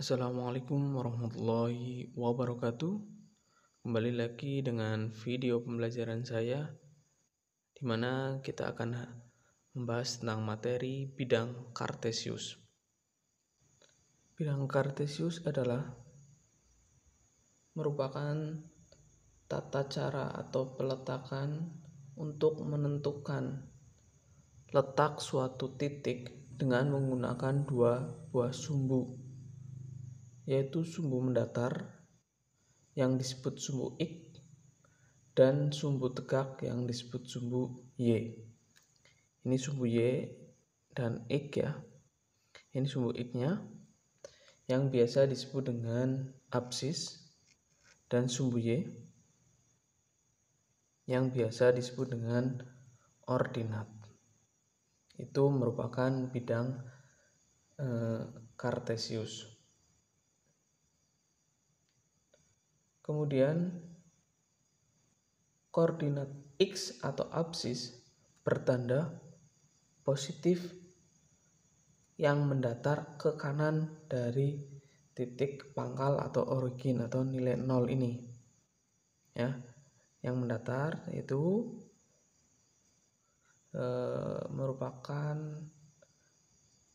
Assalamualaikum warahmatullahi wabarakatuh. Kembali lagi dengan video pembelajaran saya, di mana kita akan membahas tentang materi bidang Kartesius. Bidang Kartesius adalah merupakan tata cara atau peletakan untuk menentukan letak suatu titik dengan menggunakan dua buah sumbu, yaitu sumbu mendatar yang disebut sumbu X dan sumbu tegak yang disebut sumbu Y. Ini sumbu Y dan X ya. Ini sumbu X-nya yang biasa disebut dengan absis, dan sumbu Y yang biasa disebut dengan ordinat. Itu merupakan bidang Kartesius. Kemudian koordinat X atau absis bertanda positif yang mendatar ke kanan dari titik pangkal atau origin atau nilai 0 ini. Ya, yang mendatar itu merupakan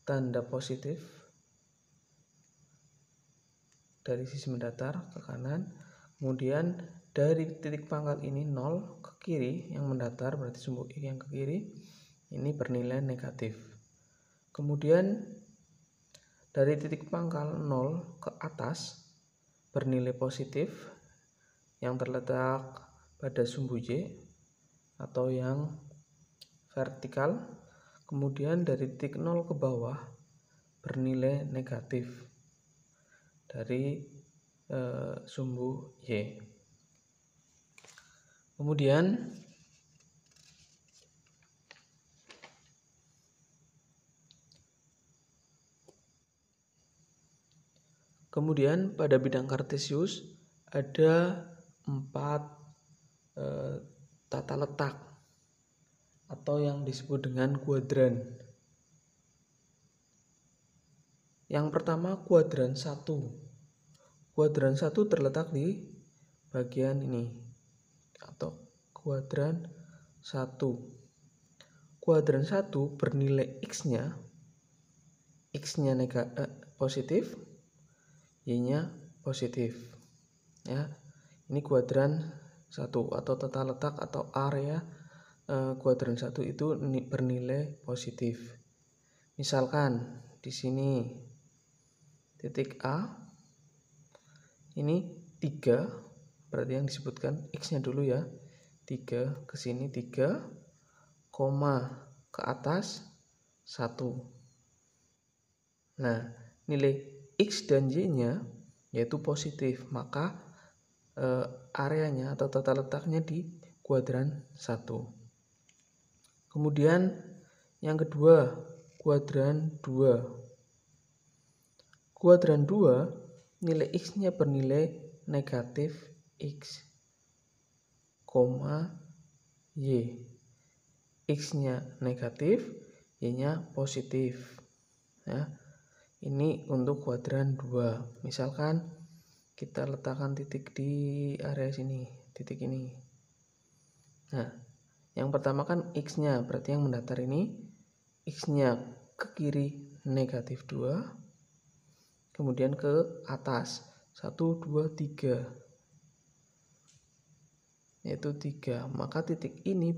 tanda positif dari sisi mendatar ke kanan. Kemudian dari titik pangkal ini 0 ke kiri yang mendatar, berarti sumbu X yang ke kiri ini bernilai negatif. Kemudian dari titik pangkal 0 ke atas bernilai positif yang terletak pada sumbu Y atau yang vertikal. Kemudian dari titik 0 ke bawah bernilai negatif dari sumbu Y. Kemudian pada bidang Kartesius ada 4 tata letak atau yang disebut dengan kuadran. Yang pertama kuadran 1. Kuadran 1 terletak di bagian ini atau kuadran 1. Kuadran 1 bernilai X-nya positif, Y-nya positif. Ya. Ini kuadran 1 atau tata letak atau area kuadran 1 itu bernilai positif. Misalkan di sini titik A ini 3, berarti yang disebutkan X-nya dulu ya. 3 ke sini 3, koma ke atas 1. Nah, nilai X dan Y-nya yaitu positif, maka areanya atau tata letaknya di kuadran 1. Kemudian yang kedua, kuadran 2. Kuadran 2 nilai X-nya bernilai negatif X, Y. X-nya negatif, Y-nya positif. Ya. Ini untuk kuadran 2. Misalkan kita letakkan titik di area sini, titik ini. Nah, yang pertama kan X-nya, berarti yang mendatar ini X-nya ke kiri negatif 2, kemudian ke atas 1, 2, 3, yaitu 3. Maka titik ini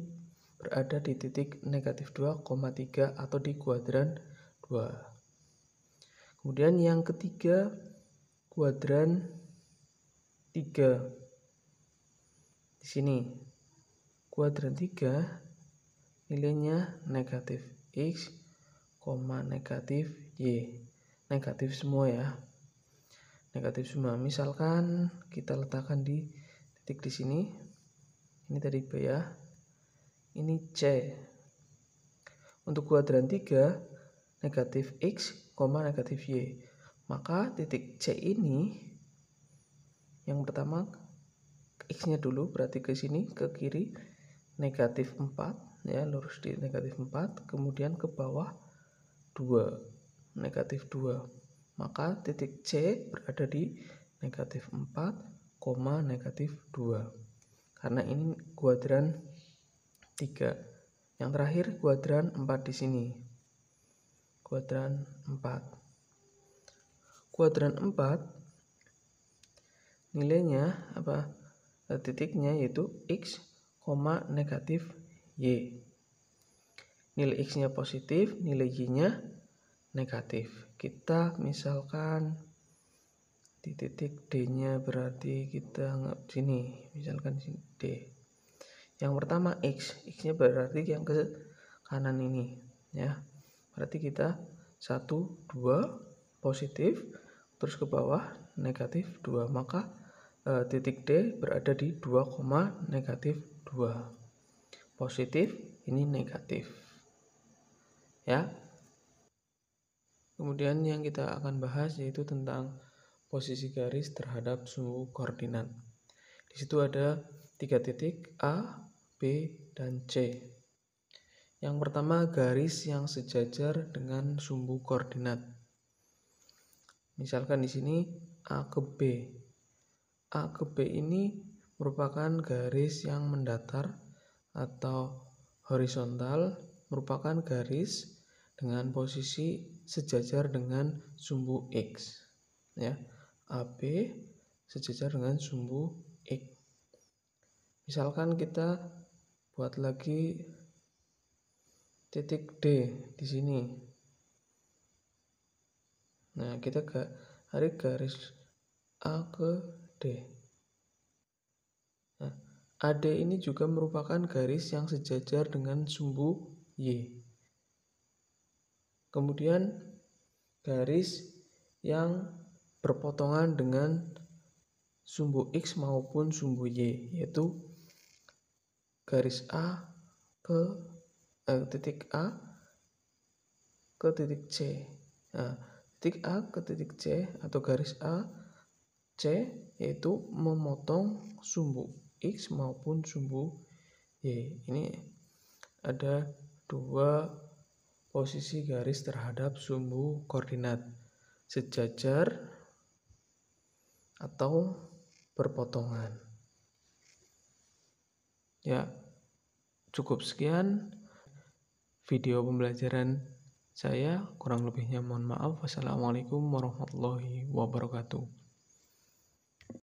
berada di titik negatif 2,3 atau di kuadran 2. Kemudian yang ketiga, kuadran 3. Di sini kuadran 3 nilainya negatif X, negatif Y. Negatif semua ya. Negatif semua. Misalkan kita letakkan di titik di sini. Ini tadi B ya. Ini C. Untuk kuadran 3 negatif X, negatif Y. Maka titik C ini yang pertama X-nya dulu, berarti ke sini ke kiri negatif 4 ya, lurus di negatif 4, kemudian ke bawah 2, negatif 2. maka titik C berada di negatif 4, negatif 2. Karena ini kuadran 3. Yang terakhir kuadran 4 di sini. Kuadran 4. Kuadran 4 nilainya apa? Titiknya yaitu X, negatif Y. Nilai X-nya positif, nilai Y-nya negatif. Kita misalkan di titik D-nya berarti kita sini, misalkan sini D. Yang pertama X-nya berarti yang ke kanan ini, ya. Berarti kita 1, 2 positif, terus ke bawah negatif 2. Maka titik D berada di 2, negatif 2. Positif, ini negatif. Ya. Kemudian yang kita akan bahas yaitu tentang posisi garis terhadap sumbu koordinat. Di situ ada 3 titik A, B, dan C. Yang pertama garis yang sejajar dengan sumbu koordinat. Misalkan di sini A ke B. A ke B ini merupakan garis yang mendatar atau horizontal, merupakan garis dengan posisi sejajar dengan sumbu X. Ya, AB sejajar dengan sumbu X. Misalkan kita buat lagi titik D di sini. Nah, kita tarik garis A ke D. Nah, AD ini juga merupakan garis yang sejajar dengan sumbu Y. Kemudian garis yang berpotongan dengan sumbu X maupun sumbu Y, yaitu garis A ke titik A ke titik C. Nah, titik A ke titik C atau garis A C yaitu memotong sumbu X maupun sumbu Y. Ini ada 2 posisi garis terhadap sumbu koordinat, sejajar atau berpotongan. Ya, cukup sekian video pembelajaran saya, kurang lebihnya mohon maaf. Wassalamualaikum warahmatullahi wabarakatuh.